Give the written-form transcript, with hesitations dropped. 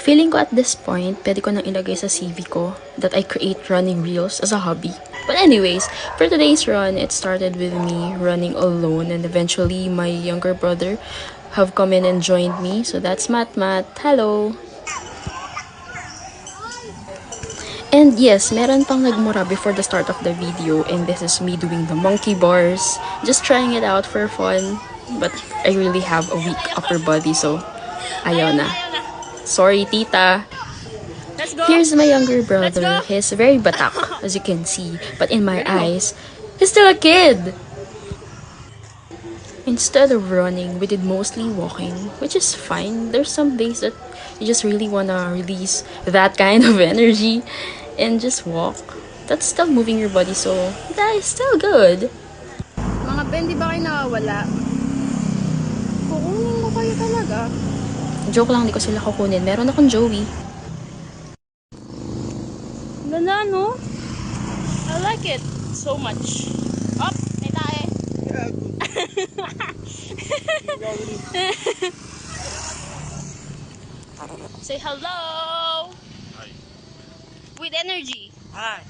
Feeling ko at this point, pwede ko nang ilagay sa CV ko that I create running reels as a hobby. But anyways, for today's run, it started with me running alone and eventually my younger brother have come in and joined me. So that's Matt. Hello! And yes, meron pang nagmura before the start of the video and this is me doing the monkey bars. Just trying it out for fun. But I really have a weak upper body so ayaw na. Sorry, tita. Here's my younger brother. He's very batak, as you can see. But in my eyes, he's still a kid. Instead of running, we did mostly walking, which is fine. There's some days that you just really wanna release that kind of energy and just walk. That's still moving your body, so that is still good. Mga Ben, di ba kayo nawawala? Kukunin mo kayo talaga. Joke lang, di ko sila kukunin. Meron akong Joey. Ganda, no? I like it so much. Up, may tae. Say hello. Hi. With energy. Hi.